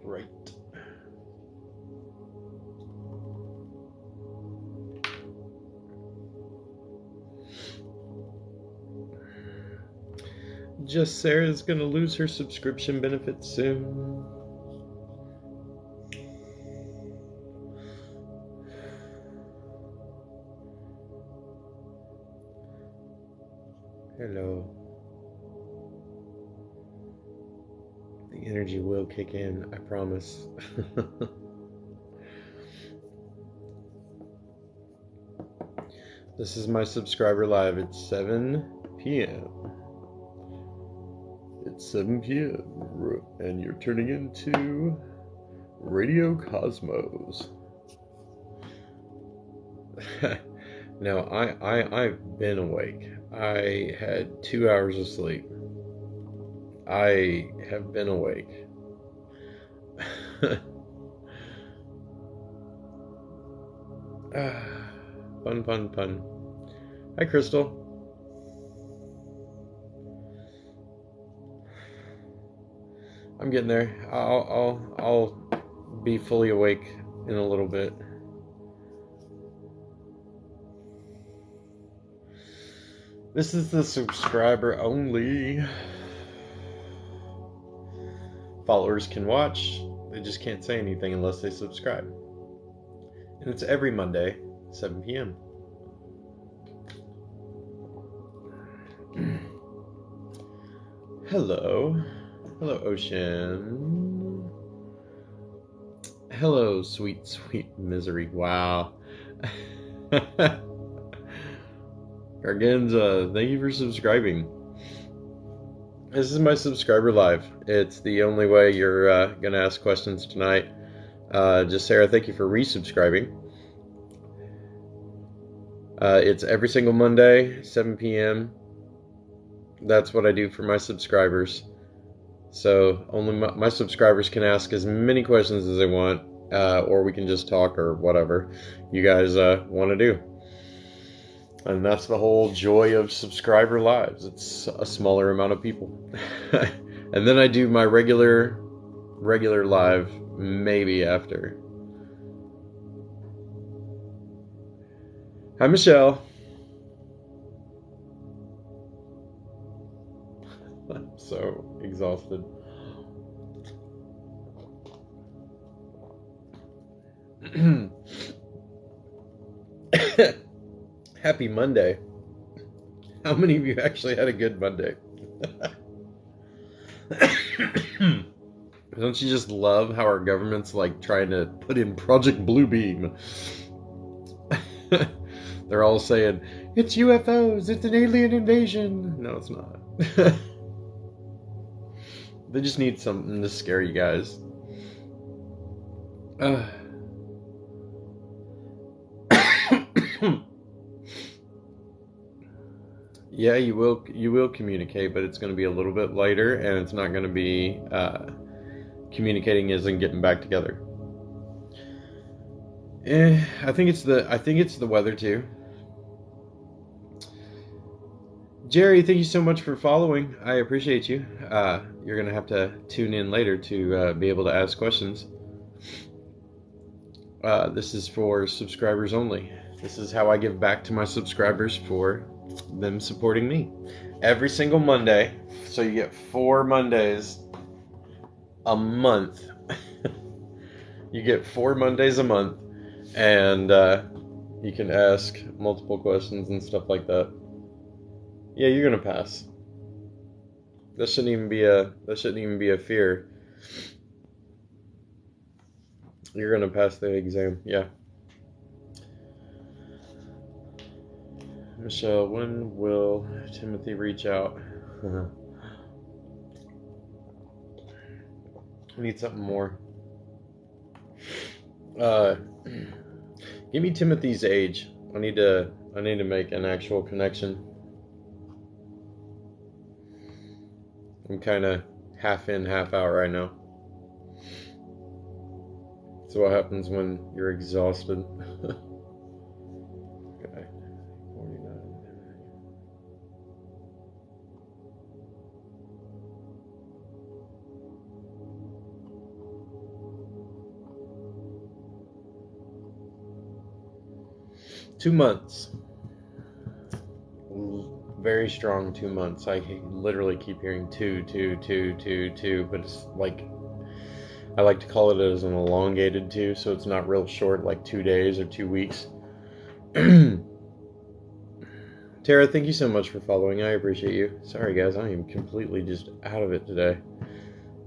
Right. Just Sarah's gonna lose her subscription benefits soon. Hello. The energy will kick in, I promise. This is my subscriber live. It's 7 p.m. It's 7 p.m. and you're turning into Radio Cosmos. Now, I've been awake. I had 2 hours of sleep. I have been awake. Fun. Hi, Crystal. I'm getting there. I'll be fully awake in a little bit. This is the subscriber only. Followers can watch. They just can't say anything unless they subscribe. And it's every Monday, 7 p.m. Hello. Hello, Ocean. Hello, sweet misery. Wow. Garganza, thank you for subscribing. This is my subscriber live. It's the only way you're going to ask questions tonight. Just Sarah, thank you for resubscribing. It's every single Monday, 7 p.m. That's what I do for my subscribers. So only my subscribers can ask as many questions as they want, or we can just talk or whatever you guys want to do. And that's the whole joy of subscriber lives. It's a smaller amount of people. And then I do my regular live maybe after. Hi, Michelle. I'm so exhausted. Happy Monday. How many of you actually had a good Monday? Don't you just love how our government's like trying to put in Project Bluebeam? They're all saying, it's UFOs, it's an alien invasion. No, it's not. They just need something to scare you guys. Yeah, you will communicate, but it's going to be a little bit later, and it's not going to be communicating as in getting back together. I think it's the weather too. Jerry, thank you so much for following. I appreciate you. You're going to have to tune in later to be able to ask questions. This is for subscribers only. This is how I give back to my subscribers for them supporting me. Every single Monday. So you get 4 Mondays a month. You get 4 Mondays a month. And you can ask multiple questions and stuff like that. Yeah, you're gonna pass. That shouldn't even be a fear. You're gonna pass the exam, yeah. Michelle, when will Timothy reach out? I need something more. Give me Timothy's age. I need to make an actual connection. I'm kind of half in, half out right now. So what happens when you're exhausted? Okay. 2 months. Very strong 2 months. I literally keep hearing two, but it's like I like to call it as an elongated two, so it's not real short, like 2 days or 2 weeks. Tara, thank you so much for following. I appreciate you. Sorry, guys, I am completely just out of it today.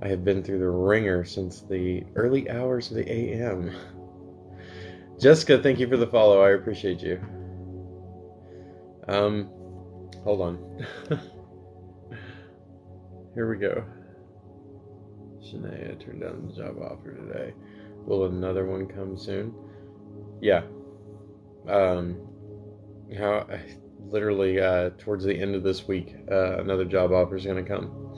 I have been through the ringer since the early hours of the AM. Jessica, thank you for the follow. I appreciate you. Hold on. Here we go. Shanae, I turned down the job offer today. Will another one come soon? Yeah. Literally towards the end of this week, another job offer is going to come.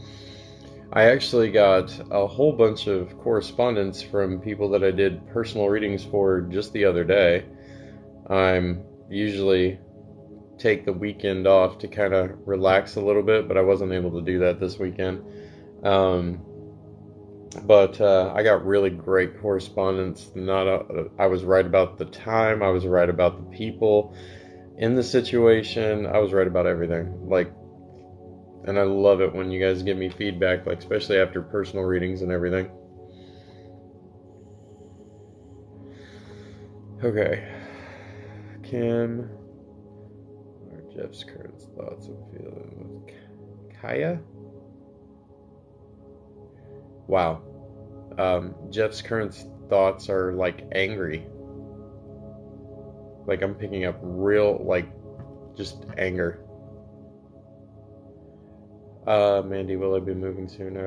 I actually got a whole bunch of correspondence from people that I did personal readings for just the other day. I'm usually take the weekend off to kind of relax a little bit, but I wasn't able to do that this weekend. But I got really great correspondence. I was right about the time. I was right about the people in the situation. I was right about everything. And I love it when you guys give me feedback, especially after personal readings and everything. Okay. Kim, or Jeff's current thoughts and feelings with Kaya? Wow. Jeff's current thoughts are angry. I'm picking up real, just anger. Mandy, will I be moving soon?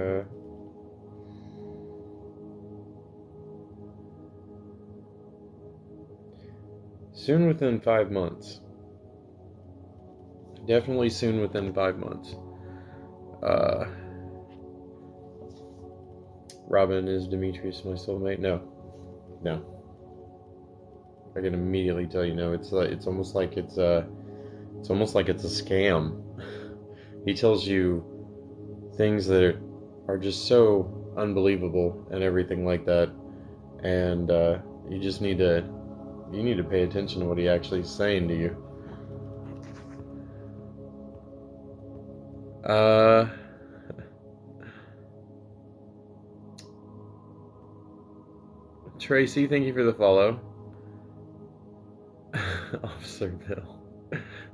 Soon within 5 months. Definitely soon within 5 months. Robin, is Demetrius my soulmate? No. I can immediately tell you no. It's almost like it's a scam. He tells you things that are just so unbelievable and everything like that, and you just need to pay attention to what he actually is saying to you. Tracy, thank you for the follow. Officer Bill,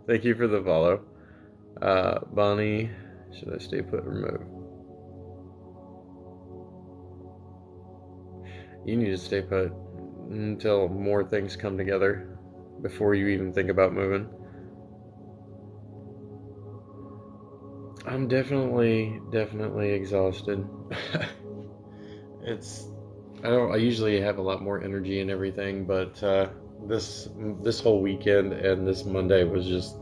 thank you for the follow. Bonnie, should I stay put or move? You need to stay put until more things come together before you even think about moving. I'm definitely exhausted. I usually have a lot more energy and everything, but this whole weekend and this Monday was just,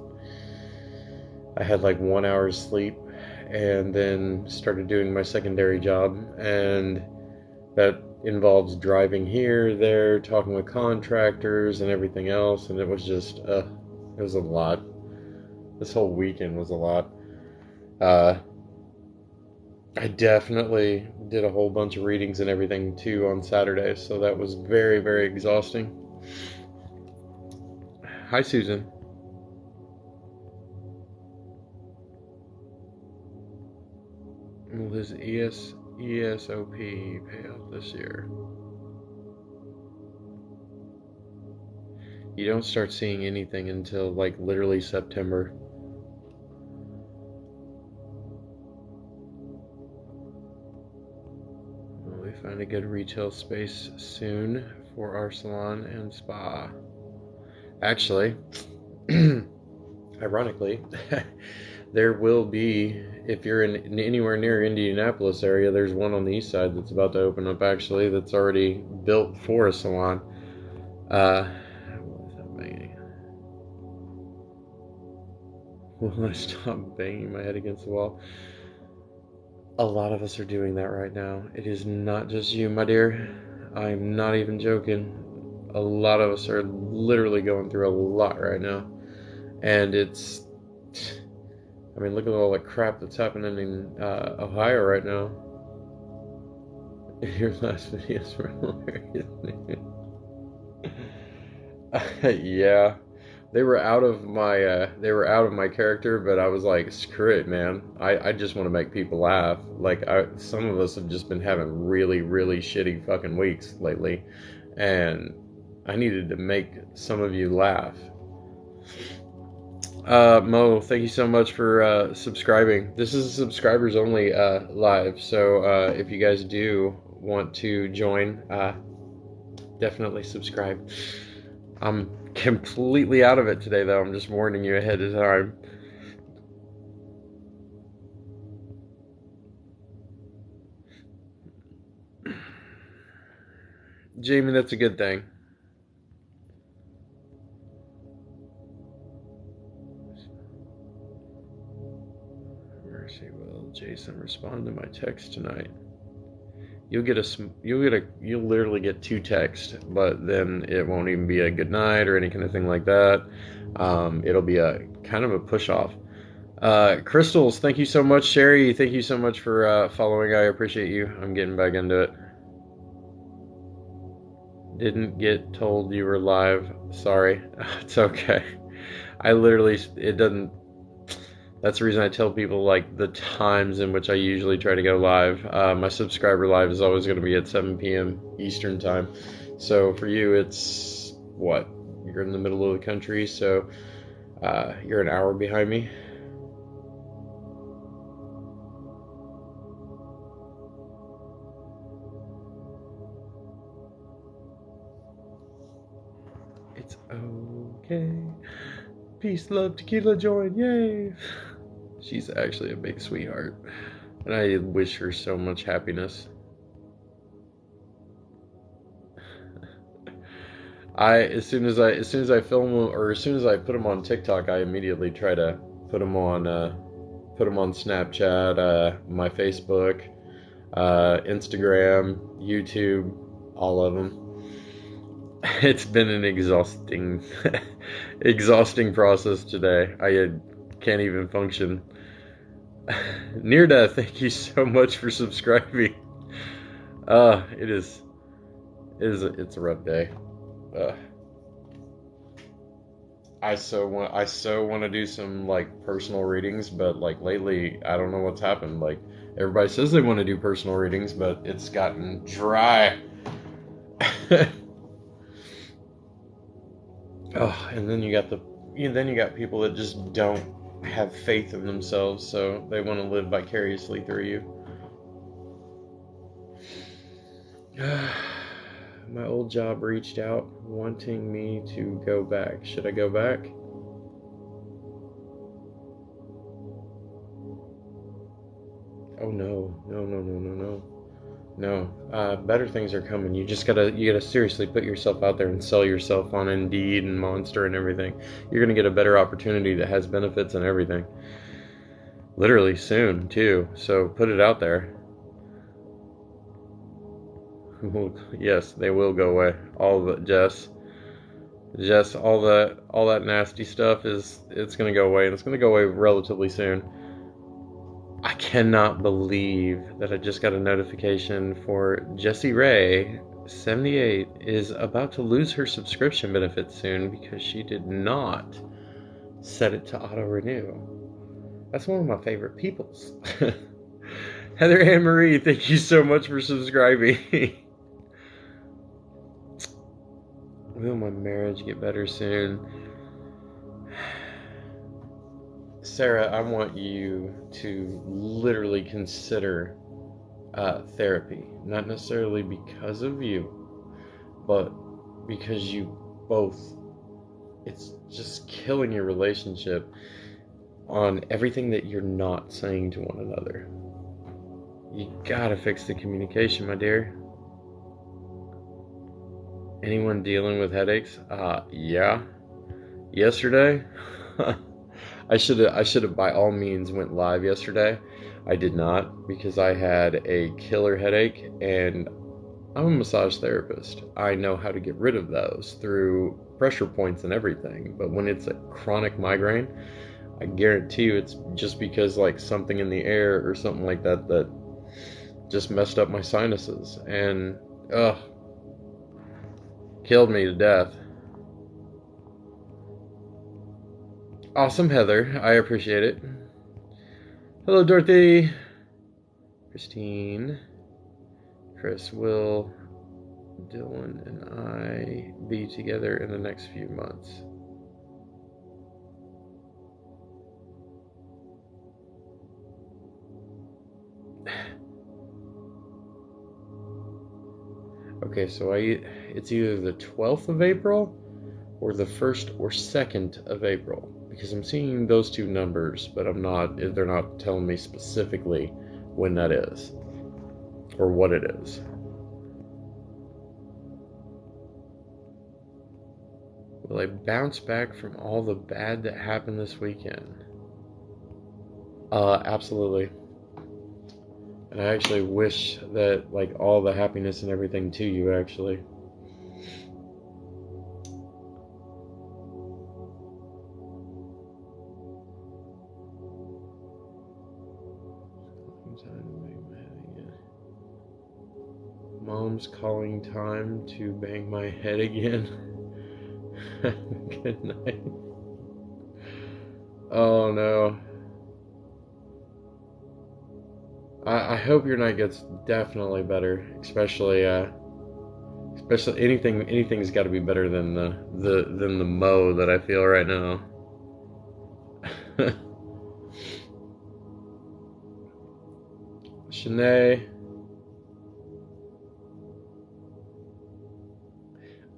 I had 1 hour's sleep and then started doing my secondary job, and that involves driving here, there, talking with contractors and everything else, and it was just, it was a lot. This whole weekend was a lot. I definitely did a whole bunch of readings and everything too on Saturday, so that was very, very exhausting. Hi, Susan. Will his ESOP pay off this year? You don't start seeing anything until literally September. Will we find a good retail space soon for our salon and spa? Actually, ironically, there will be, if you're in anywhere near Indianapolis area, there's one on the east side that's about to open up, actually, that's already built for a salon. Will I stop banging my head against the wall? A lot of us are doing that right now. It is not just you, my dear. I'm not even joking. A lot of us are literally going through a lot right now. And it's... look at all the crap that's happening in Ohio right now. Your last videos were hilarious. Yeah. they were out of my character, but I was like, screw it, man. I just want to make people laugh. Like some of us have just been having really, really shitty fucking weeks lately, and I needed to make some of you laugh. Mo, thank you so much for subscribing. This is a subscribers only live, so if you guys do want to join, definitely subscribe. I'm completely out of it today, though. I'm just warning you ahead of time. Jamie, that's a good thing. Mercy, will Jason respond to my text tonight? You'll literally get 2 texts, but then it won't even be a good night or any kind of thing like that. It'll be a kind of a push off. Crystals, thank you so much. Sherry, thank you so much for following. I appreciate you. I'm getting back into it. Didn't get told you were live. Sorry. It's okay. It doesn't. That's the reason I tell people like the times in which I usually try to go live. My subscriber live is always going to be at 7 p.m. Eastern time. So for you, it's what? You're in the middle of the country, so you're an hour behind me. It's okay. Peace, love, tequila, joy, yay! She's actually a big sweetheart, and I wish her so much happiness. As soon as I film them, or as soon as I put them on TikTok, I immediately try to put them on Snapchat, my Facebook, Instagram, YouTube, all of them. It's been an exhausting process today. I can't even function. Near thank you so much for subscribing. It's a rough day. I so want to do some like personal readings, but like lately I don't know what's happened. Like everybody says they want to do personal readings, but it's gotten dry. Oh, and then you got people that just don't have faith in themselves, so they want to live vicariously through you. My old job reached out wanting me to go back. Should I go back? Oh no. No, better things are coming. You gotta seriously put yourself out there and sell yourself on Indeed and Monster and everything. You're gonna get a better opportunity that has benefits and everything. Literally soon too. So put it out there. Yes, they will go away. All the Jess, all that nasty stuff it's gonna go away, and it's gonna go away relatively soon. I cannot believe that I just got a notification for Jessie Ray 78 is about to lose her subscription benefits soon because she did not set it to auto renew. That's one of my favorite peoples. Heather Ann Marie, thank you so much for subscribing. Will my marriage get better soon? Sarah, I want you to literally consider therapy. Not necessarily because of you, but because you both, it's just killing your relationship on everything that you're not saying to one another. You gotta fix the communication, my dear. Anyone dealing with headaches? Yeah. Yesterday, I should have by all means went live yesterday. I did not because I had a killer headache, and I'm a massage therapist. I know how to get rid of those through pressure points and everything. But when it's a chronic migraine, I guarantee you it's just because like something in the air or something like that just messed up my sinuses and killed me to death. Awesome, Heather. I appreciate it. Hello, Dorothy. Christine. Chris, will Dylan and I be together in the next few months? Okay, so it's either the 12th of April or the 1st or 2nd of April, because I'm seeing those two numbers, but they're not telling me specifically when that is or what it is. Will I bounce back from all the bad that happened this weekend? Absolutely. And I actually wish that, like, all the happiness and everything to you, actually. Mom's calling time to bang my head again. Good night. Oh no. I hope your night gets definitely better, especially anything's got to be better than the mo that I feel right now. Shanae,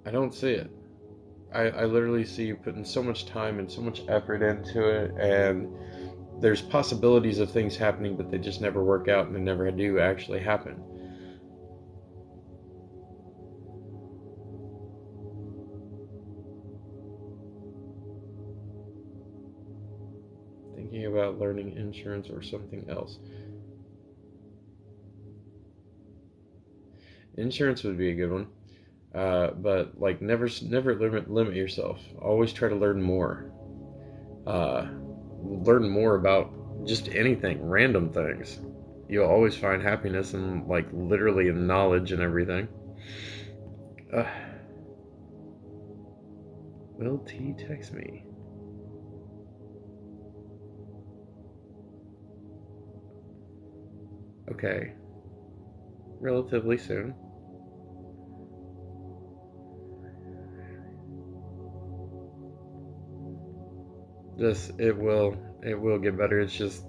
I don't see it. I literally see you putting so much time and so much effort into it, and there's possibilities of things happening, but they just never work out and they never do actually happen. Thinking about learning insurance or something else. Insurance would be a good one. But like never limit yourself. Always try to learn more. Learn more about just anything, random things. You'll always find happiness in, like, literally in knowledge and everything. Will T text me? Okay. Relatively soon. It will get better. It's just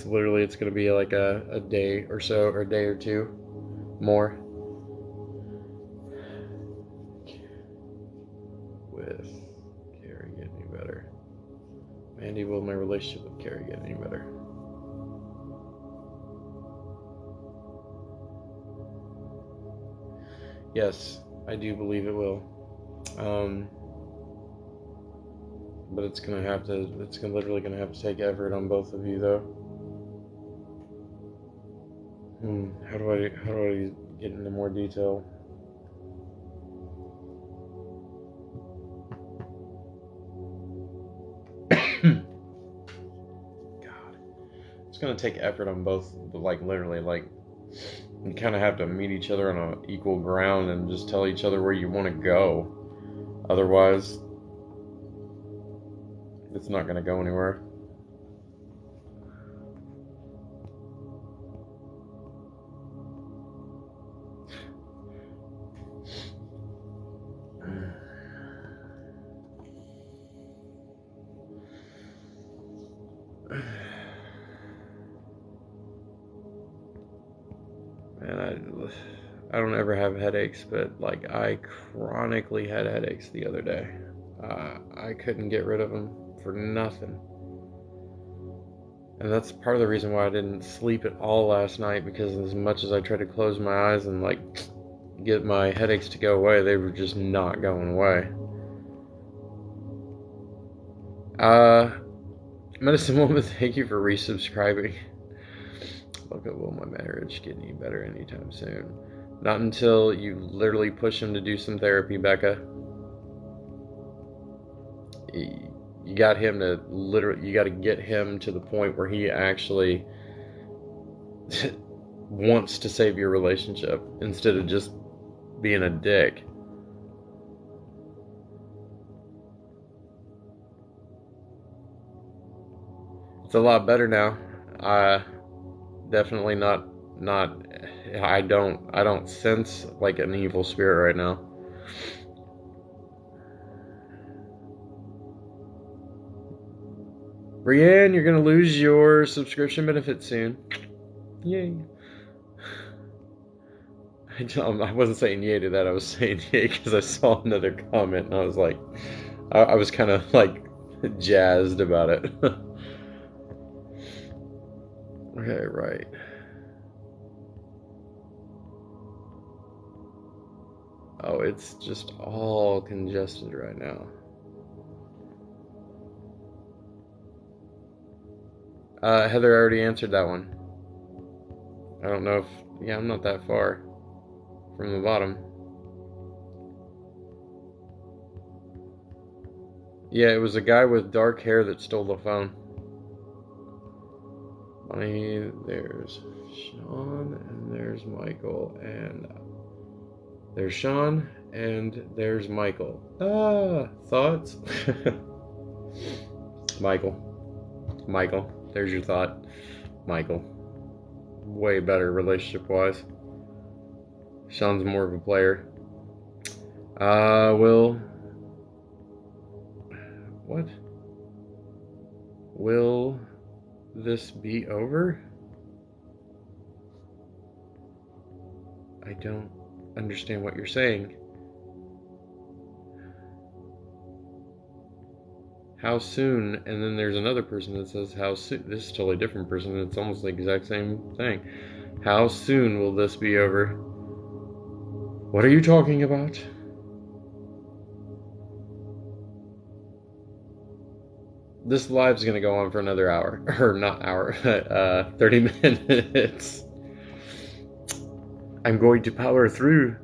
literally, it's gonna be like a day or so, or a day or two more. With Carrie get any better? Mandy, will my relationship with Carrie get any better? Yes, I do believe it will. But it's literally gonna have to take effort on both of you, though. How do I get into more detail? God, it's gonna take effort on both, like, literally, like, you kind of have to meet each other on an equal ground and just tell each other where you want to go. Otherwise, it's not going to go anywhere. Man, I don't ever have headaches, but, like, I chronically had headaches the other day. I couldn't get rid of them for nothing. And that's part of the reason why I didn't sleep at all last night, because as much as I tried to close my eyes and, like, get my headaches to go away, they were just not going away. Medicine Woman, thank you for resubscribing. Look at, will my marriage get any better anytime soon? Not until you literally push him to do some therapy, Becca. You got him to literally, you got to get him to the point where he actually wants to save your relationship instead of just being a dick. It's a lot better now. Definitely not. I don't sense like an evil spirit right now. Brienne, you're gonna lose your subscription benefit soon. Yay. I wasn't saying yay to that. I was saying yay because I saw another comment and I was like, I was kind of like jazzed about it. Okay, right. Oh, it's just all congested right now. Heather already answered that one. I don't know if, yeah, I'm not that far from the bottom. Yeah, it was a guy with dark hair that stole the phone. Bonnie, there's Sean, and there's Michael, and there's Sean, and there's Michael. Thoughts? Michael, there's your thought. Michael. Way better relationship-wise. Sean's more of a player. Will... What? Will this be over? I don't understand what you're saying. How soon? And then there's another person that says how soon. This is a totally different person. It's almost the exact same thing. How soon will this be over? What are you talking about? This live's gonna go on for another hour. Or not hour, 30 minutes. I'm going to power through.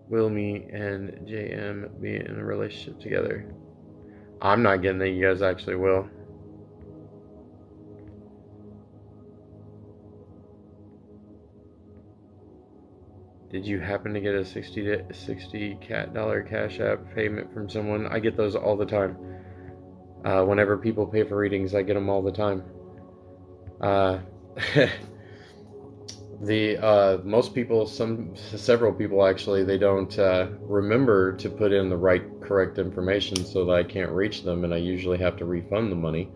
Will me and JM be in a relationship together? I'm not getting that. You guys actually will. Did you happen to get a $60 Cash App payment from someone? I get those all the time. Whenever people pay for readings, I get them all the time. Most people, several people actually, they don't remember to put in the correct information, so that I can't reach them, and I usually have to refund the money.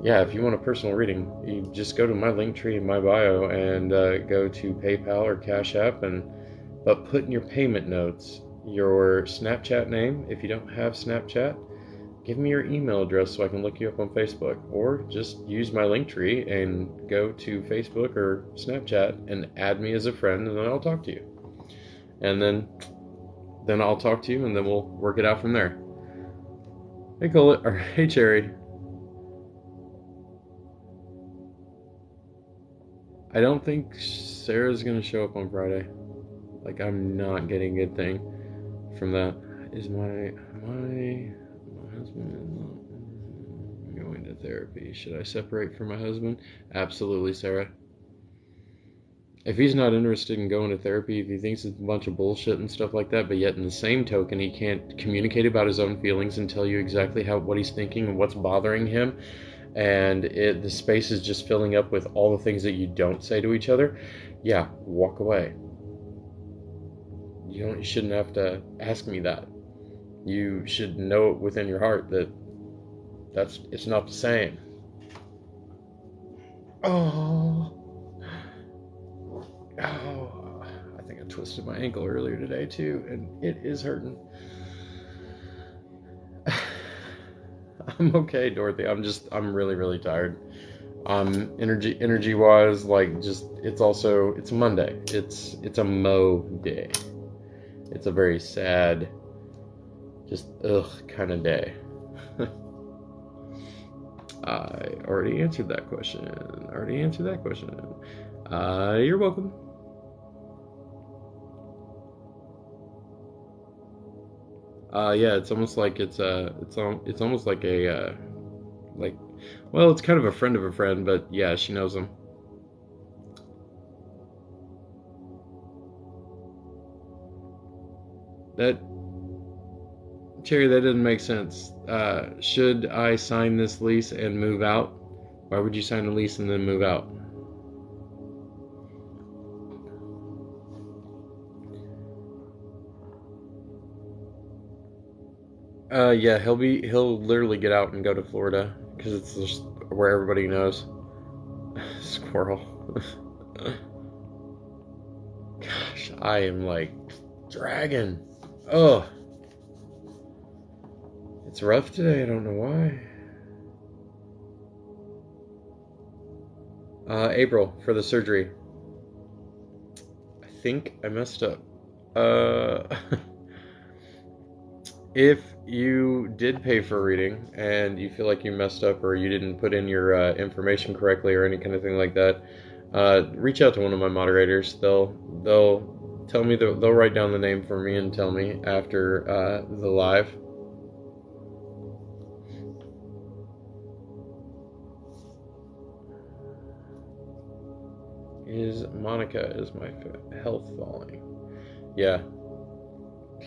Yeah, if you want a personal reading, you just go to my link tree in my bio and go to PayPal or Cash App, but put in your payment notes your Snapchat name. If you don't have Snapchat, give me your email address so I can look you up on Facebook, or just use my link tree and go to Facebook or Snapchat and add me as a friend, and then I'll talk to you. And then I'll talk to you, and then we'll work it out from there. Hey, Colette, or hey, Cherry. I don't think Sarah's gonna show up on Friday. Like, I'm not getting a good thing from that. Is my husband going to therapy? Should I separate from my husband? Absolutely, Sarah. If he's not interested in going to therapy, if he thinks it's a bunch of bullshit and stuff like that, but yet in the same token he can't communicate about his own feelings and tell you exactly what he's thinking and what's bothering him, and the space is just filling up with all the things that you don't say to each other, yeah, walk away. You shouldn't have to ask me that. You should know it within your heart that it's not the same. Oh, I think I twisted my ankle earlier today too, and it is hurting. I'm okay, Dorothy. I'm really, really tired. Energy wise, like, it's Monday. It's a Mo day. It's a very sad, just kind of day. I already answered that question. You're welcome. Yeah, it's almost like it's almost like a well, it's kind of a friend of a friend, but yeah, she knows him. That Cherry, that doesn't make sense. Should I sign this lease and move out? Why would you sign a lease and then move out? Yeah, he'll literally get out and go to Florida because it's just where everybody knows. Squirrel. Gosh, I am like dragging. Oh, it's rough today. I don't know why. April for the surgery. I think I messed up. Uh, if you did pay for a reading and you feel like you messed up or you didn't put in your information correctly or any kind of thing like that, reach out to one of my moderators. They'll tell me they'll write down the name for me and tell me after the live. Is my health falling? Yeah,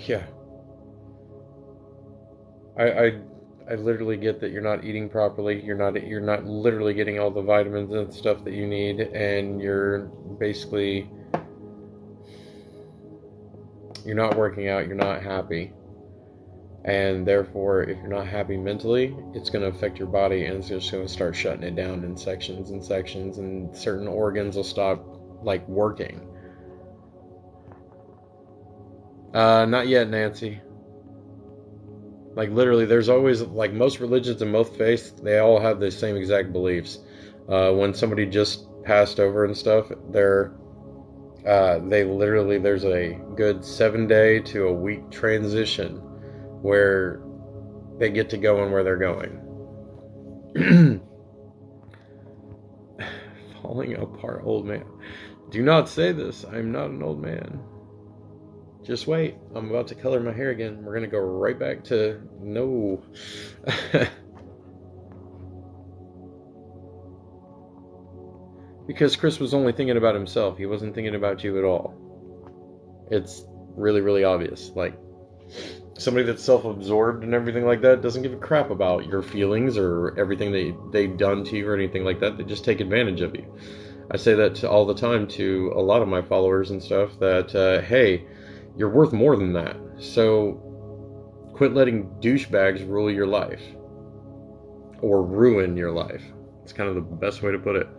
yeah. I I literally get that you're not eating properly. You're not literally getting all the vitamins and stuff that you need, and you're not working out. You're not happy, and therefore, if you're not happy mentally, it's going to affect your body, and it's just going to start shutting it down in sections and sections, and certain organs will stop like working. Not yet, Nancy. Like literally, there's always like most religions and most faiths, they all have the same exact beliefs. When somebody just passed over and stuff, they literally there's a good 7 day to a week transition where they get to go and where they're going. Falling apart, old man. Do not say this. I'm not an old man. Just wait. I'm about to color my hair again. We're going to go right back to no. Because Chris was only thinking about himself. He wasn't thinking about you at all. It's really, really obvious. Like, somebody that's self-absorbed and everything like that doesn't give a crap about your feelings or everything they've done to you or anything like that. They just take advantage of you. I say that all the time to a lot of my followers and stuff that, hey, you're worth more than that. So quit letting douchebags rule your life or ruin your life. It's kind of the best way to put it.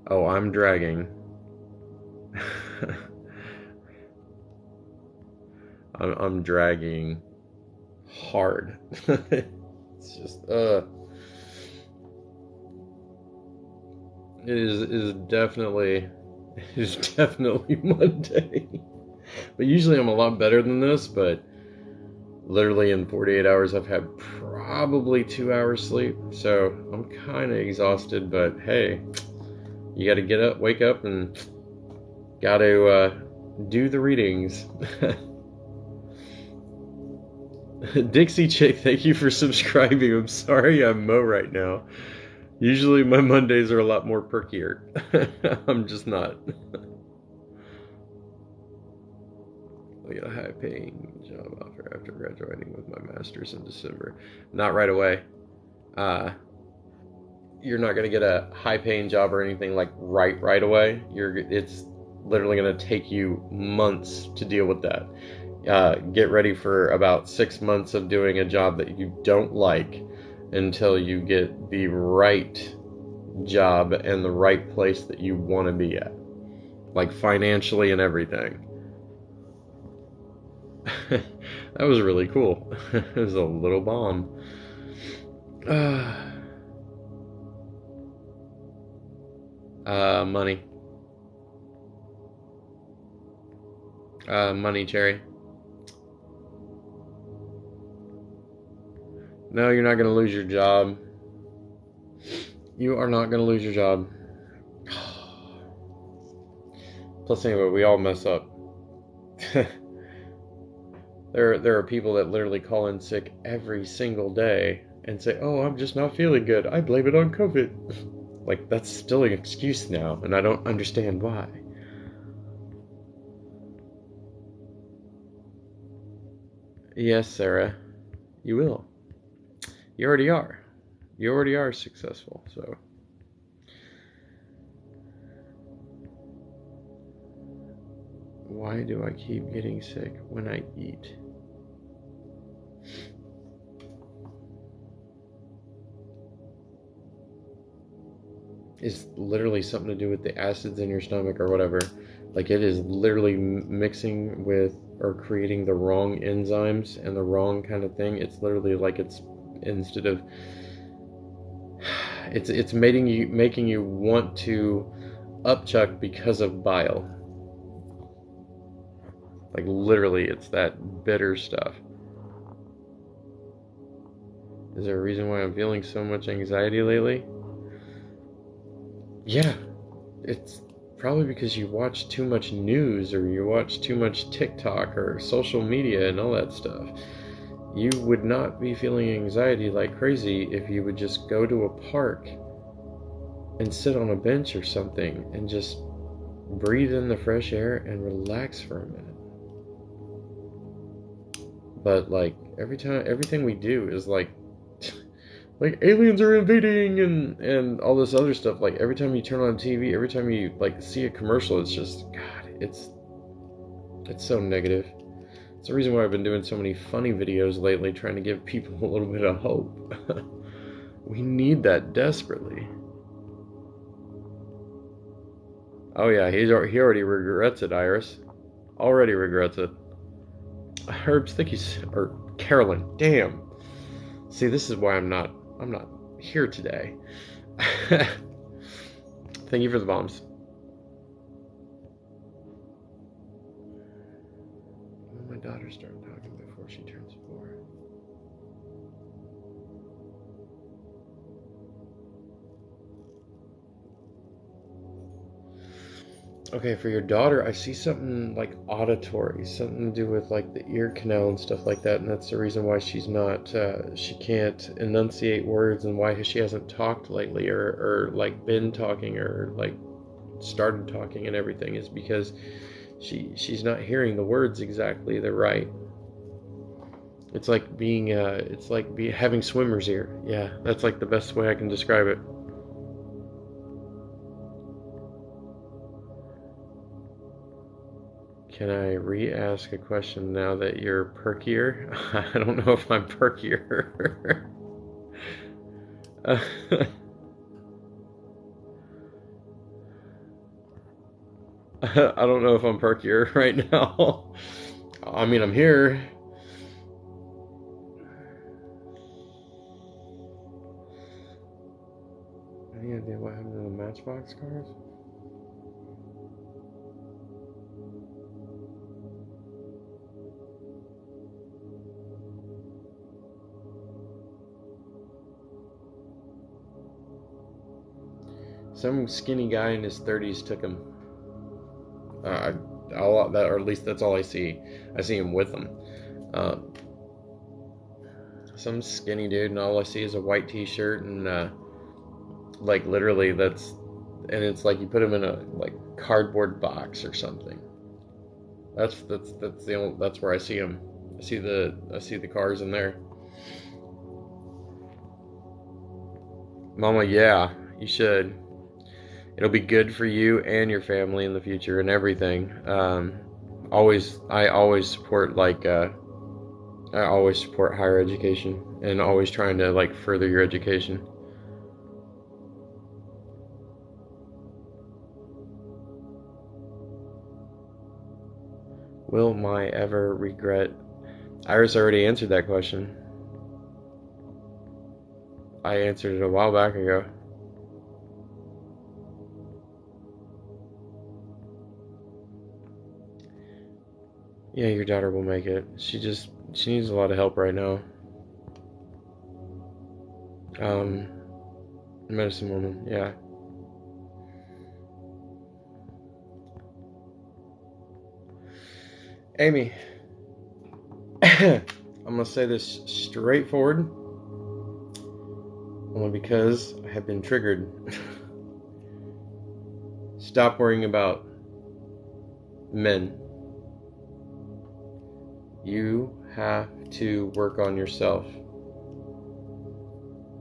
Oh, I'm dragging. I'm dragging hard. It's just it is definitely Monday. But usually I'm a lot better than this, but literally in 48 hours I've had probably 2 hours sleep. So I'm kind of exhausted, but hey, you got to get up, wake up, and got to do the readings. Dixie Chick, thank you for subscribing. I'm sorry I'm Mo right now. Usually my Mondays are a lot more perkier. I'm just not. I got a high-paying job offer after graduating with my master's in December. Not right away. You're not going to get a high-paying job or anything like right away. It's literally going to take you months to deal with that. Get ready for about 6 months of doing a job that you don't like until you get the right job and the right place that you want to be at, like financially and everything. That was really cool. It was a little bomb. Money. Money, Cherry. No, you're not going to lose your job. You are not going to lose your job. Plus, anyway, we all mess up. There are people that literally call in sick every single day and say, "Oh, I'm just not feeling good. I blame it on COVID." Like, that's still an excuse now, and I don't understand why. Yes, Sarah, you will. You already are. You already are successful, so. Why do I keep getting sick when I eat? It's literally something to do with the acids in your stomach or whatever. Like it is literally mixing with or creating the wrong enzymes and the wrong kind of thing. It's literally like it's instead of it's making you want to upchuck because of bile. Like literally, it's that bitter stuff. Is there a reason why I'm feeling so much anxiety lately? Yeah, it's probably because you watch too much news or you watch too much TikTok or social media and all that stuff. You would not be feeling anxiety like crazy if you would just go to a park and sit on a bench or something and just breathe in the fresh air and relax for a minute. But like everything we do is like aliens are invading and all this other stuff. Like every time you turn on TV, every time you like see a commercial, it's just God, it's so negative. It's the reason why I've been doing so many funny videos lately, trying to give people a little bit of hope. We need that desperately. Oh yeah, he already regrets it, Iris. Already regrets it. Herbs, think he's or Carolyn. Damn. See, this is why I'm not here today. Thank you for the bombs. When my daughter started talking before she turns 4. Okay, for your daughter, I see something like auditory, something to do with like the ear canal and stuff like that, and that's the reason why she can't enunciate words and why she hasn't talked lately or like been talking or like started talking and everything is because she's not hearing the words exactly. They're right. It's like having swimmer's ear. Yeah, that's like the best way I can describe it. Can I re-ask a question now that you're perkier? I don't know if I'm perkier. I don't know if I'm perkier right now. I mean, I'm here. Any idea what happened to the Matchbox cars? Some skinny guy in his 30s took him. Uh, that, or at least that's all I see. I see him with them. Uh, some skinny dude, and all I see is a white T-shirt and like literally and it's like you put him in a like cardboard box or something. That's the only that's where I see him. I see the cars in there. Mama, yeah, you should. It'll be good for you and your family in the future and everything. I always support I always support higher education and always trying to like further your education. Will my ever regret? Iris already answered that question. I answered it a while back ago. Yeah, your daughter will make it. She needs a lot of help right now. Um, Medicine woman, yeah. Amy, I'm gonna say this straightforward, only because I have been triggered. Stop worrying about men. You have to work on yourself.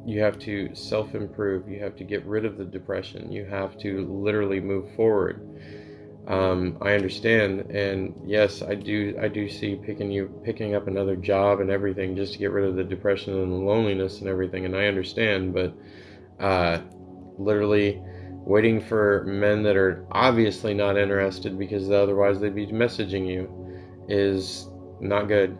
You have to self-improve. You have to get rid of the depression. You have to literally move forward. I understand, and yes, I do see picking up another job and everything just to get rid of the depression and the loneliness and everything, and I understand, but literally waiting for men that are obviously not interested because otherwise they'd be messaging you is not good.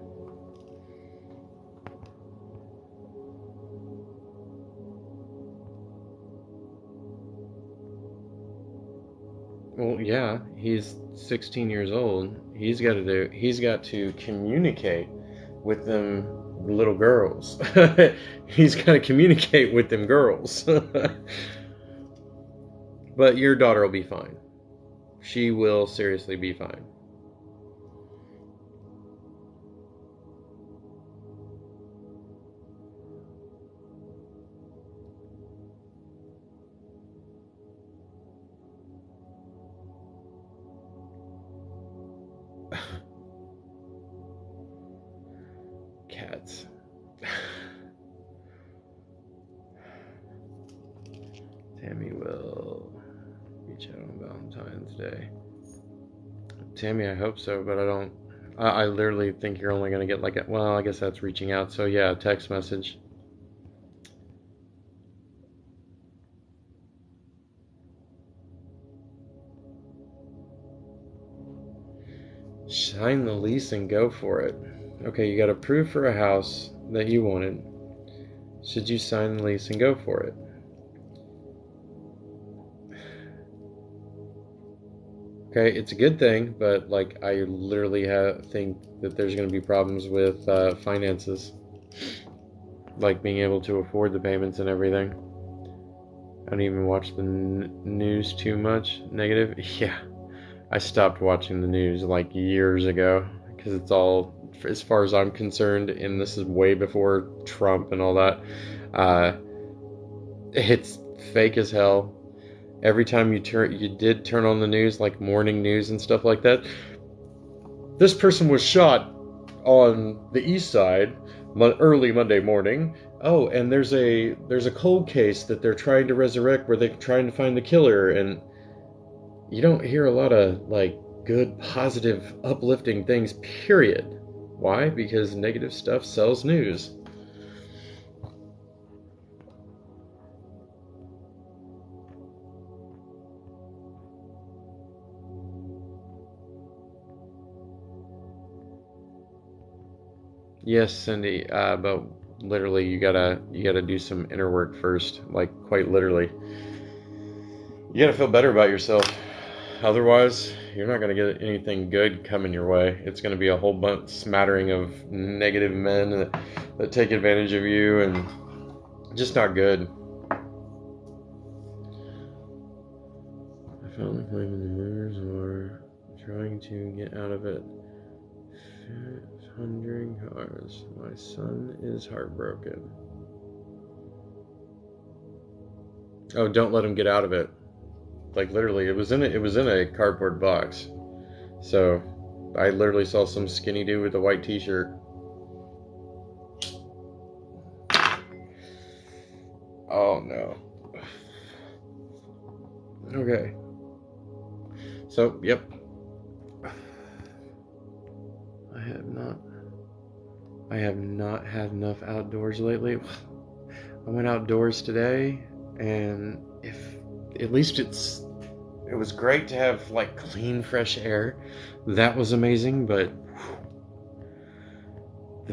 Well, yeah, he's 16 years old. He's got to communicate with them little girls. He's got to communicate with them girls. But your daughter will be fine. She will seriously be fine. Cats. Tammy will reach out on Valentine's Day. Tammy, I hope so, but I don't. I literally think you're only going to get well, I guess that's reaching out. So yeah, text message. Sign the lease and go for it. Okay, you got approved for a house that you wanted. Should you sign the lease and go for it? Okay, it's a good thing, but like I literally think that there's going to be problems with finances, like being able to afford the payments and everything. I don't even watch the news too much. Negative, yeah. I stopped watching the news like years ago because it's all, as far as I'm concerned, and this is way before Trump and all that. It's fake as hell. Every time you did turn on the news, like morning news and stuff like that, this person was shot on the east side early Monday morning. Oh, and there's a cold case that they're trying to resurrect where they're trying to find the killer, and you don't hear a lot of like good, positive, uplifting things, period. Why? Because negative stuff sells news. Yes, Cindy, but literally you gotta do some inner work first, like quite literally. You gotta feel better about yourself. Otherwise, you're not gonna get anything good coming your way. It's gonna be a whole bunch smattering of negative men that take advantage of you, and just not good. I felt like blaming the movers or trying to get out of it. 100 cars. My son is heartbroken. Oh, don't let him get out of it. Like literally, it was in a cardboard box. So I literally saw some skinny dude with a white t-shirt. Oh no. Okay. So, yep. I have not had enough outdoors lately. I went outdoors today, and if at least it was great to have like clean, fresh air. That was amazing, but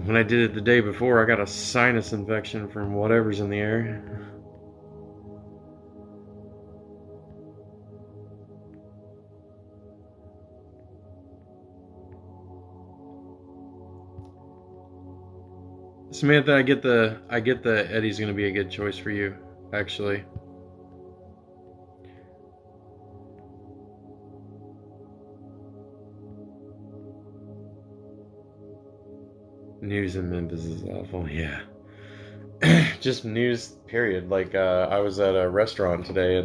when I did it the day before, I got a sinus infection from whatever's in the air. Samantha, I get the Eddie's gonna be a good choice for you, actually. News in Memphis is awful, yeah. Just news, period. Like I was at a restaurant today,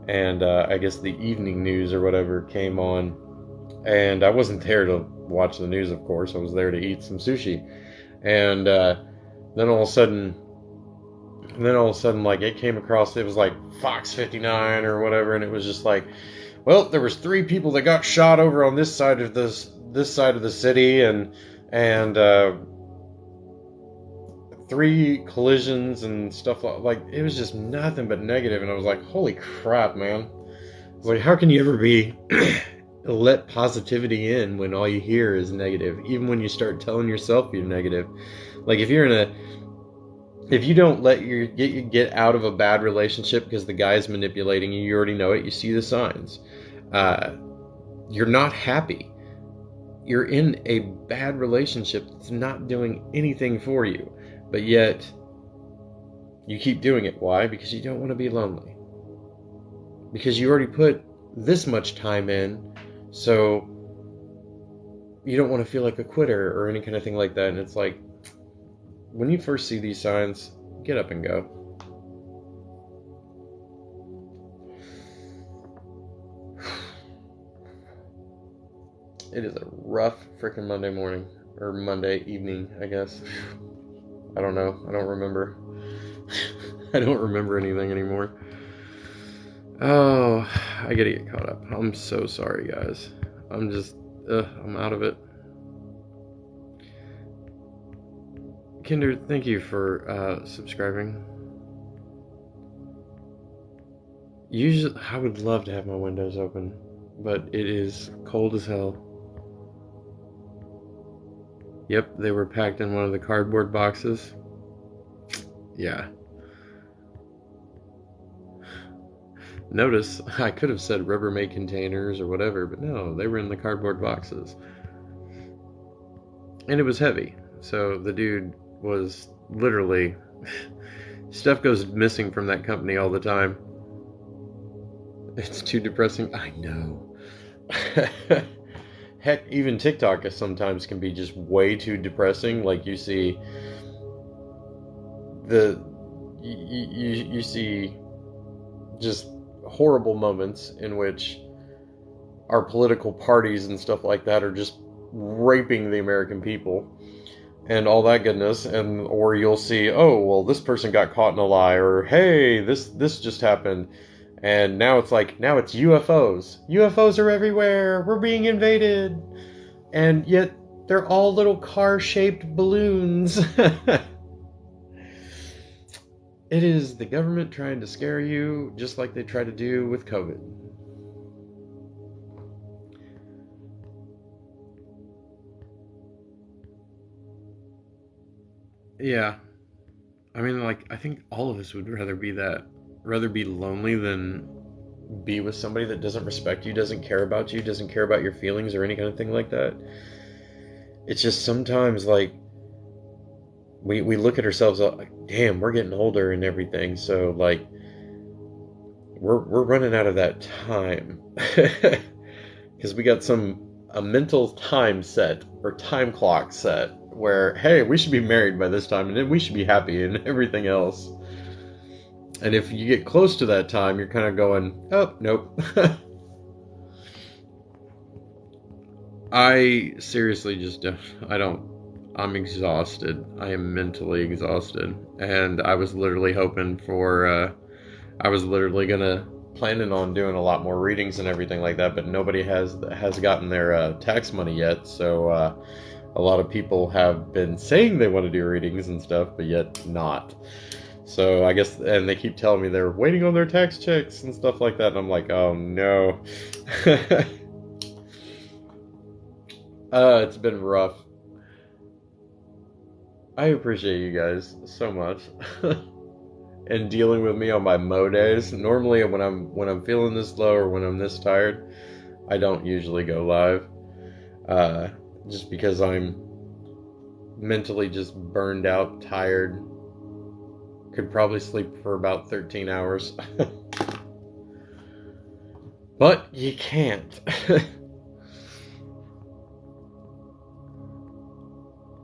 and I guess the evening news or whatever came on, and I wasn't there to watch the news, of course. I was there to eat some sushi. And then all of a sudden, like it came across, it was like Fox 59 or whatever, and it was just like, well, there was 3 people that got shot over on this side of this side of the city, and 3 collisions and stuff like it was just nothing but negative, and I was like, holy crap, man! Like, how can you ever be let positivity in when all you hear is negative? Even when you start telling yourself you're negative, like if you don't let you get out of a bad relationship because the guy's manipulating you, you already know it. You see the signs. Uh, you're not happy. You're in a bad relationship that's not doing anything for you, but yet you keep doing it. Why? Because you don't want to be lonely. Because you already put this much time in, so you don't want to feel like a quitter or any kind of thing like that. And it's like, when you first see these signs, get up and go. It is a rough freaking Monday morning, or Monday evening, I guess. I don't know. I don't remember. I don't remember anything anymore. Oh, I gotta get caught up. I'm so sorry, guys. I'm just, I'm out of it. Kinder, thank you for subscribing. Usually, I would love to have my windows open, but it is cold as hell. Yep, they were packed in one of the cardboard boxes. Yeah. Notice, I could have said Rubbermaid containers or whatever, but no, they were in the cardboard boxes. And it was heavy, so the dude was literally... Stuff goes missing from that company all the time. It's too depressing. I know. Heck, even TikTok sometimes can be just way too depressing. Like you see you see just horrible moments in which our political parties and stuff like that are just raping the American people and all that goodness, and or you'll see, oh well, this person got caught in a lie, or hey, this just happened, and now it's like, now it's UFOs. UFOs are everywhere. We're being invaded, and yet they're all little car-shaped balloons. It is the government trying to scare you, just like they try to do with COVID. Yeah. I mean, like, I think all of us would rather be lonely than be with somebody that doesn't respect you, doesn't care about you, doesn't care about your feelings or any kind of thing like that. It's just sometimes like we look at ourselves like, damn, we're getting older and everything, so like we're running out of that time. Because we got a mental time set or time clock set where, hey, we should be married by this time and then we should be happy and everything else. And if you get close to that time, you're kind of going, oh, nope. I seriously just don't. I'm exhausted. I am mentally exhausted. And I was literally hoping for, I was literally planning on doing a lot more readings and everything like that, but nobody has gotten their tax money yet. So a lot of people have been saying they want to do readings and stuff, but yet not. So I guess, and they keep telling me they're waiting on their tax checks and stuff like that, and I'm like, oh no. It's been rough. I appreciate you guys so much. And dealing with me on my mow days. Normally when I'm feeling this low or when I'm this tired, I don't usually go live. Just because I'm mentally just burned out, tired. Could probably sleep for about 13 hours. But you can't.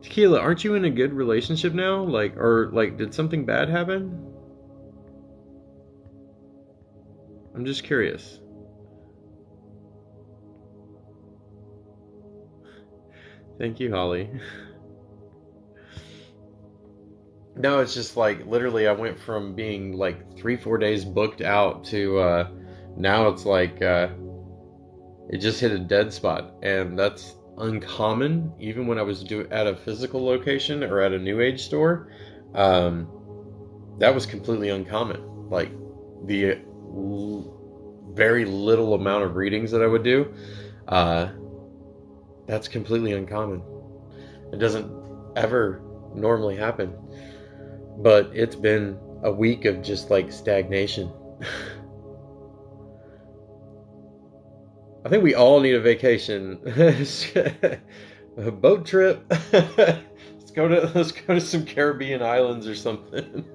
Tequila, aren't you in a good relationship now? Like, or like, did something bad happen? I'm just curious. Thank you, Holly. No, it's just like literally I went from being like 3, 4 days booked out to now it's like it just hit a dead spot, and that's uncommon. Even when I was at a physical location or at a new age store, um, that was completely uncommon. Like the very little amount of readings that I would do, uh, that's completely uncommon. It doesn't ever normally happen. But it's been a week of just like stagnation. I think we all need a vacation. A boat trip. Let's go to some Caribbean islands or something.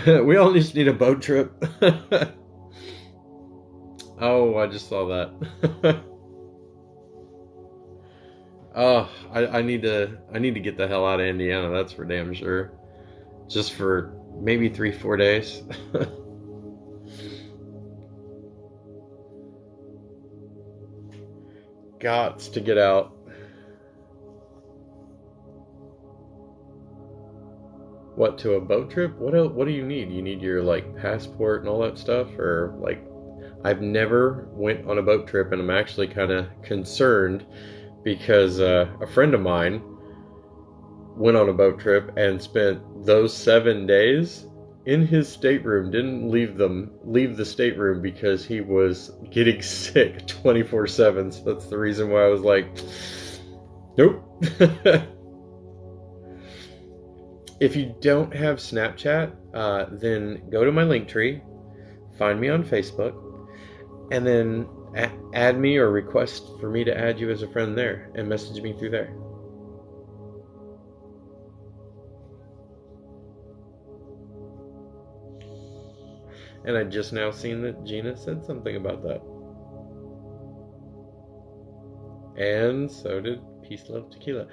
We all just need a boat trip. Oh, I just saw that. Oh, I need to get the hell out of Indiana. That's for damn sure. Just for maybe 3, 4 days. Gots to get out. What, to a boat trip? What do you need? You need your like passport and all that stuff, or like I've never went on a boat trip, and I'm actually kind of concerned because a friend of mine went on a boat trip and spent those 7 days in his stateroom. Didn't leave the stateroom because he was getting sick 24/7. So that's the reason why I was like, nope. If you don't have Snapchat, then go to my link tree, find me on Facebook, and then add me or request for me to add you as a friend there and message me through there. And I just now seen that Gina said something about that. And so did Peace Love Tequila.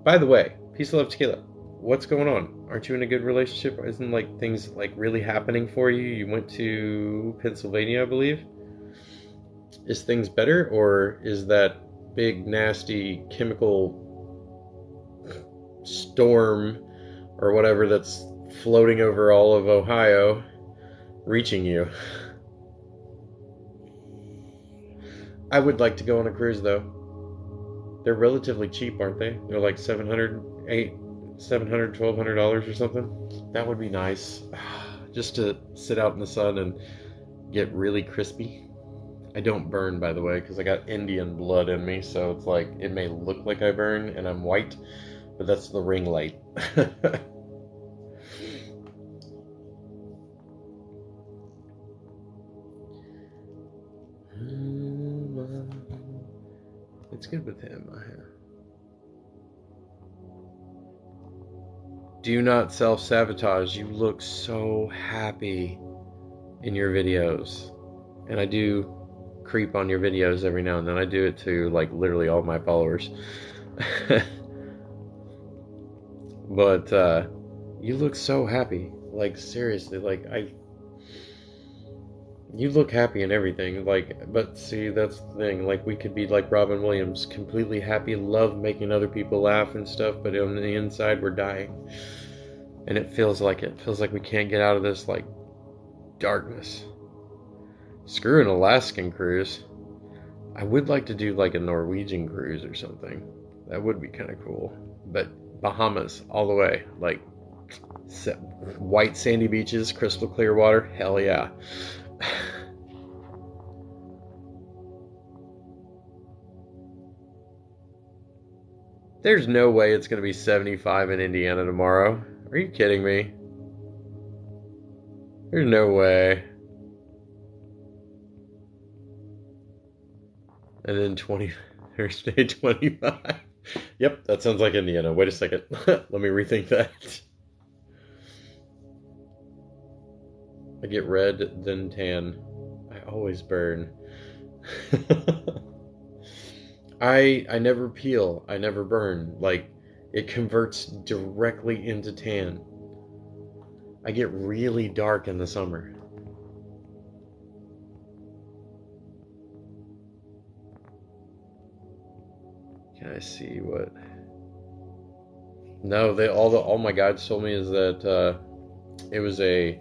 By the way, Peace Love Tequila, what's going on? Aren't you in a good relationship? Isn't like things like really happening for you? You went to Pennsylvania, I believe. Is things better, or is that big nasty chemical storm or whatever that's floating over all of Ohio reaching you? I would like to go on a cruise though. They're relatively cheap, aren't they? They're like 700, $1,200 or something. That would be nice. Just to sit out in the sun and get really crispy. I don't burn, by the way, because I got Indian blood in me, so it's like it may look like I burn and I'm white, but that's the ring light. It's good with him. Do not self-sabotage. You look so happy in your videos. And I do creep on your videos every now and then. I do it to like literally all my followers. But you look so happy. Like seriously, like you look happy and everything. Like, but see, that's the thing. Like, we could be like Robin Williams, completely happy, love making other people laugh and stuff, but on the inside, we're dying. And it feels like it. Feels like we can't get out of this like darkness. Screw an Alaskan cruise. I would like to do like a Norwegian cruise or something. That would be kind of cool. But Bahamas all the way, like white sandy beaches, crystal clear water. Hell yeah. There's no way it's going to be 75 in Indiana tomorrow. Are you kidding me? There's no way. And then 20 Thursday 25. Yep, that sounds like Indiana. Wait a second. Let me rethink that. I get red, then tan. I always burn. I never peel. I never burn. Like it converts directly into tan. I get really dark in the summer. Can I see what? No, all my guides told me is that it was a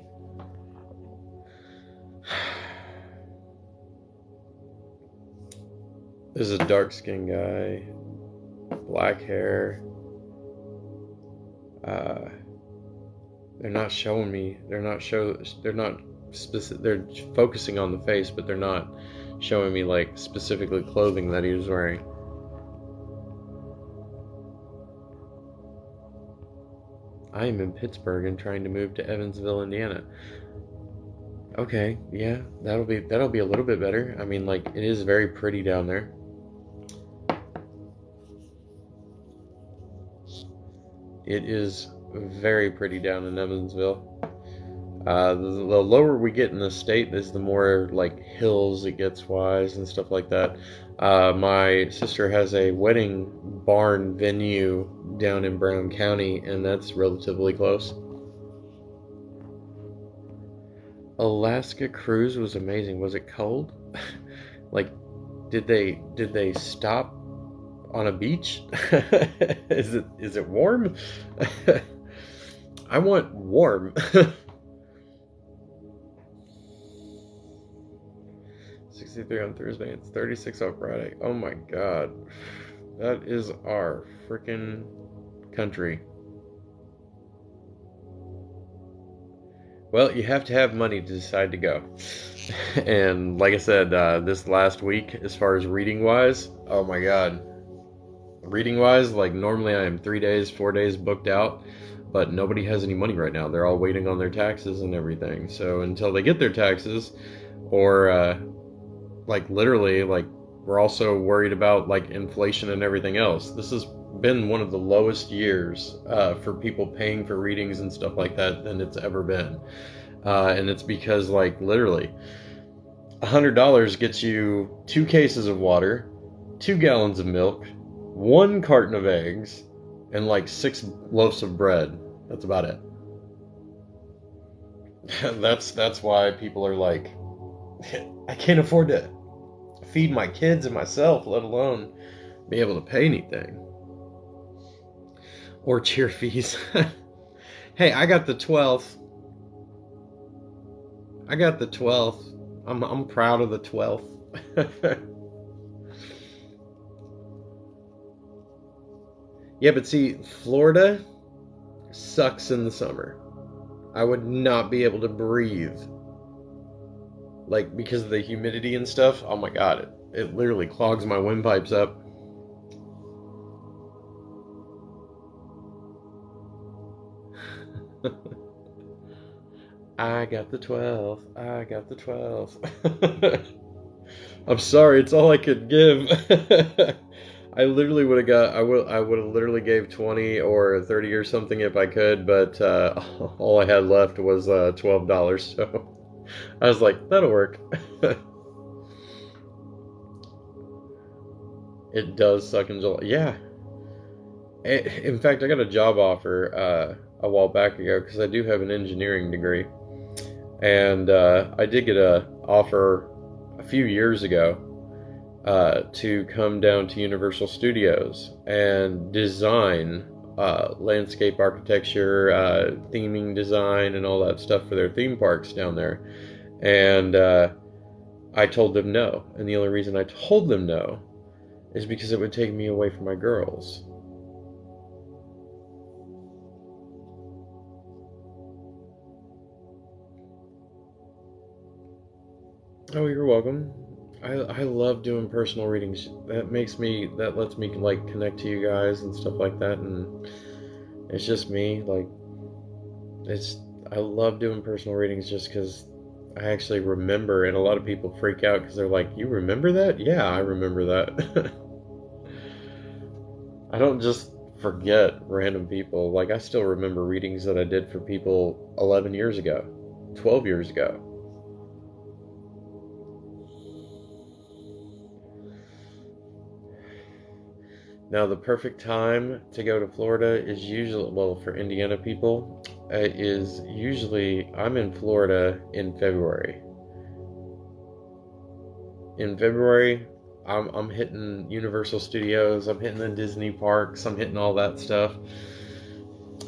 this is a dark skinned guy, black hair. Uh, they're not showing me. They're not specific. They're focusing on the face, but they're not showing me like specifically clothing that he was wearing. I am in Pittsburgh and trying to move to Evansville, Indiana. Okay, yeah, that'll be a little bit better. I mean, like it is very pretty down there. It is very pretty down in Evansville. The lower we get in the state, is the more like hills it gets wise and stuff like that. My sister has a wedding barn venue down in Brown County, and that's relatively close. Alaska cruise was amazing. Was it cold? Like, did they stop on a beach? Is it warm? I want warm. 63 on Thursday. It's 36 on Friday. Oh my god. That is our freaking country. Well, you have to have money to decide to go. And like I said, this last week, as far as reading wise, oh my god. Reading wise, like normally I am 3 days, 4 days booked out, but nobody has any money right now. They're all waiting on their taxes and everything. So until they get their taxes, or like literally, like we're also worried about like inflation and everything else. This has been one of the lowest years for people paying for readings and stuff like that than it's ever been. And it's because like literally $100 gets you 2 cases of water, 2 gallons of milk, 1 carton of eggs, and like 6 loaves of bread. That's about it. That's why people are like, I can't afford to feed my kids and myself, let alone be able to pay anything or cheer fees. Hey, I got the 12th. I got the 12th. I'm proud of the 12th. Yeah, but see, Florida sucks in the summer. I would not be able to breathe. Like, because of the humidity and stuff. Oh my god, it literally clogs my windpipes up. I got the 12th. I got the 12th. I'm sorry, it's all I could give. I literally would have got. I would have literally gave 20 or 30 or something if I could, but all I had left was $12. So I was like, that'll work. It does suck in July. Yeah. In fact, I got a job offer a while back ago because I do have an engineering degree, and I did get a offer a few years ago to come down to Universal Studios and design landscape architecture, theming design, and all that stuff for their theme parks down there. And I told them no. And the only reason I told them no is because it would take me away from my girls. Oh, you're welcome. I love doing personal readings. That lets me like connect to you guys and stuff like that, and it's just me. Like it's I love doing personal readings just because I actually remember, and a lot of people freak out because they're like, "You remember that?" Yeah, I remember that. I don't just forget random people. Like I still remember readings that I did for people 11 years ago, 12 years ago. Now, the perfect time to go to Florida is usually, well, for Indiana people, is usually, I'm in Florida in February. In February, I'm hitting Universal Studios, I'm hitting the Disney parks, I'm hitting all that stuff.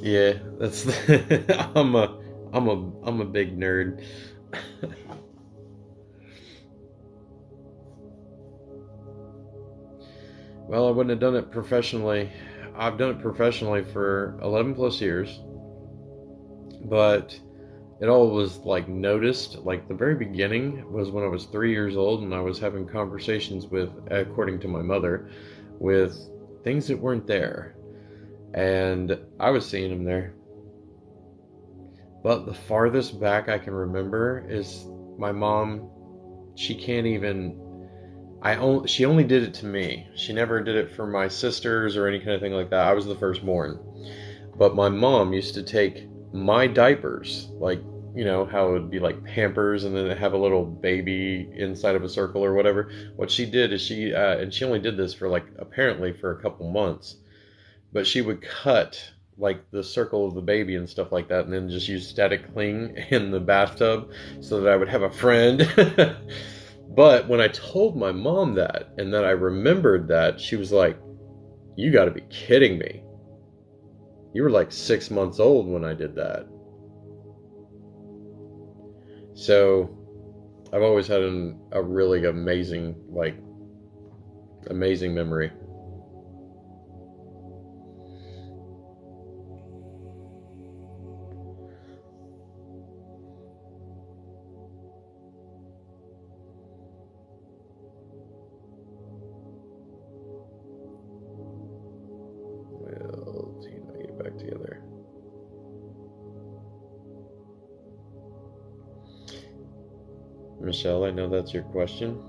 Yeah, that's I'm a big nerd. Well, I wouldn't have done it professionally. I've done it professionally for 11 plus years, but it all was like noticed. Like the very beginning was when I was 3 years old and I was having conversations with, according to my mother, with things that weren't there. And I was seeing them there. But the farthest back I can remember is my mom. She can't even. She only did it to me. She never did it for my sisters or any kind of thing like that. I was the firstborn. But my mom used to take my diapers, like, how it would be like Pampers and then have a little baby inside of a circle or whatever. What she did is and she only did this for like apparently for a couple months, but she would cut like the circle of the baby and stuff like that and then just use static cling in the bathtub so that I would have a friend. But when I told my mom that and that I remembered that, she was like, "You got to be kidding me. You were like 6 months old when I did that." So I've always had a really amazing, like, amazing memory. Well, get back together. Michelle, I know that's your question.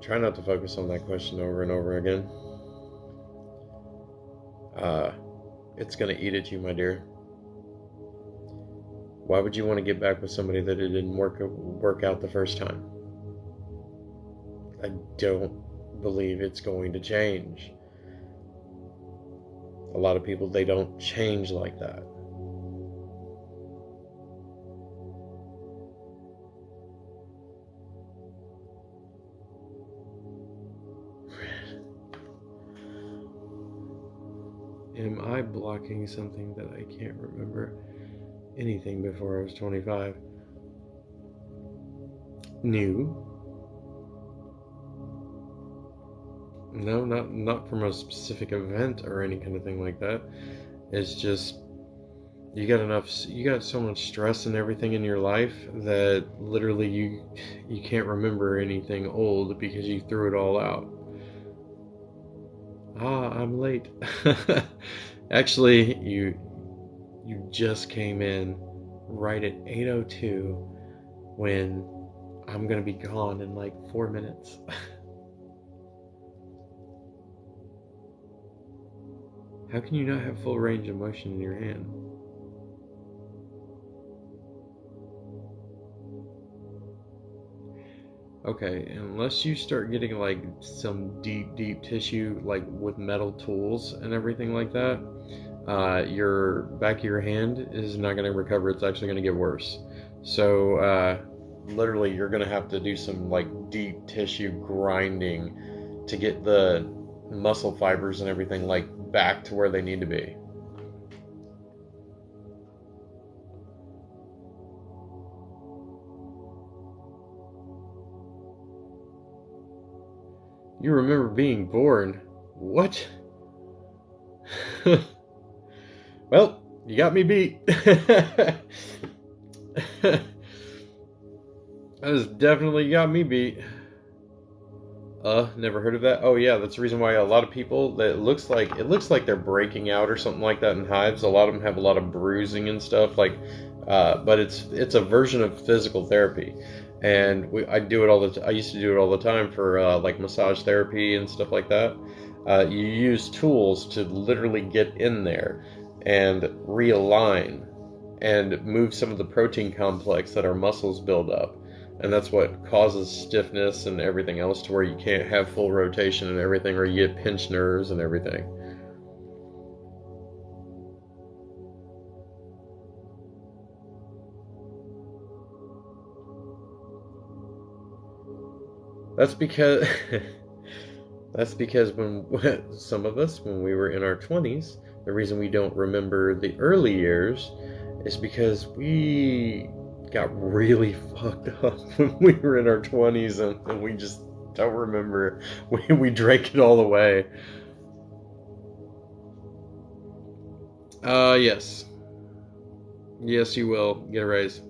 Try not to focus on that question over and over again. Uh, it's gonna eat at you, my dear. Why would you want to get back with somebody that it didn't work out the first time? I don't believe it's going to change. A lot of people, they don't change like that. Am I blocking something that I can't remember anything before I was 25? New? No, not from a specific event or any kind of thing like that. It's just you got so much stress and everything in your life that literally you can't remember anything old because you threw it all out. Ah, I'm late. Actually, you just came in right at 8:02 when I'm gonna be gone in like 4 minutes. How can you not have full range of motion in your hand? Okay, unless you start getting like some deep tissue, like with metal tools and everything like that, your back of your hand is not going to recover. It's actually going to get worse. So, literally, you're going to have to do some like deep tissue grinding to get the muscle fibers and everything like back to where they need to be. You remember being born? What? Well, you got me beat. That has definitely got me beat. Never heard of that. Oh yeah, that's the reason why a lot of people that it looks like they're breaking out or something like that in hives. A lot of them have a lot of bruising and stuff like, but it's a version of physical therapy, and I do it I used to do it all the time for like massage therapy and stuff like that. You use tools to literally get in there and realign and move some of the protein complex that our muscles build up, and that's what causes stiffness and everything else to where you can't have full rotation and everything, or you get pinched nerves and everything. That's because That's because when some of us, when we were in our 20s, the reason we don't remember the early years is because we got really fucked up when we were in our 20s, and we just don't remember. We drank it all away. Yes. Yes, you will get a raise.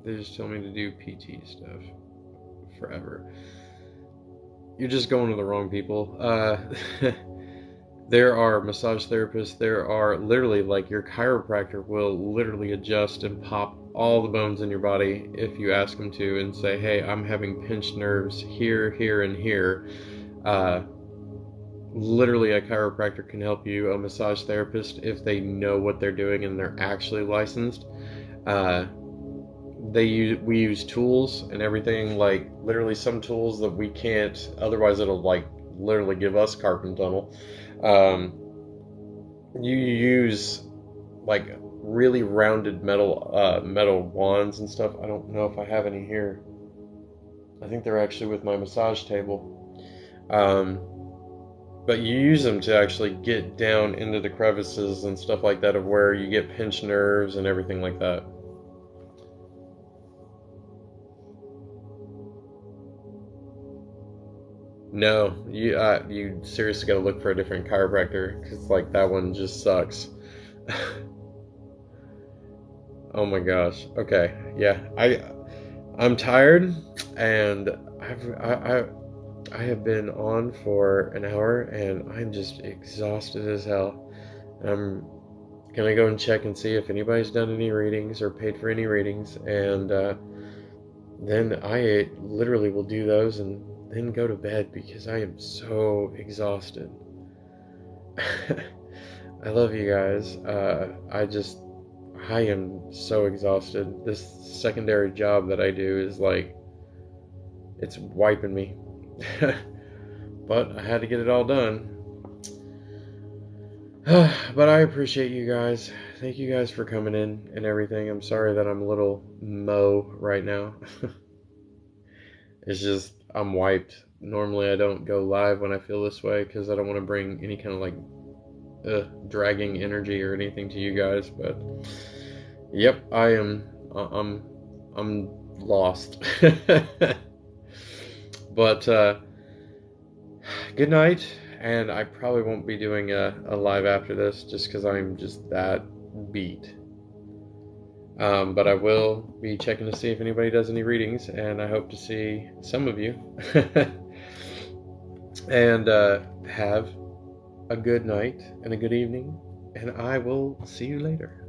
They just told me to do PT stuff forever. You're just going to the wrong people. There are massage therapists. There are literally, like, your chiropractor will literally adjust and pop all the bones in your body if you ask them to, and say, hey, I'm having pinched nerves here, here, and here. Uh, Literally, a chiropractor can help you. A massage therapist, if they know what they're doing and they're actually licensed, uh, we use tools and everything, like literally some tools that we can't, otherwise it'll like literally give us carpal tunnel. um, you use like really rounded metal wands and stuff. I don't know if I have any here. I think they're actually with my massage table. But you use them to actually get down into the crevices and stuff like that, of where you get pinched nerves and everything like that. No, you seriously got to look for a different chiropractor, because like that one just sucks. Oh my gosh. Okay. Yeah. I'm tired, and I have been on for an hour, and I'm just exhausted as hell. I'm gonna go and check and see if anybody's done any readings or paid for any readings, and then I literally will do those and then go to bed, because I am so exhausted. I love you guys. I am so exhausted. This secondary job that I do is like, it's wiping me. But I had to get it all done. But I appreciate you guys. Thank you guys for coming in and everything. I'm sorry that I'm a little moe right now. It's just, I'm wiped. Normally I don't go live when I feel this way, because I don't want to bring any kind of like dragging energy or anything to you guys. But yep, I'm lost. But good night, and I probably won't be doing a live after this, just because I'm just that beat. But I will be checking to see if anybody does any readings, and I hope to see some of you. And have a good night and a good evening, and I will see you later.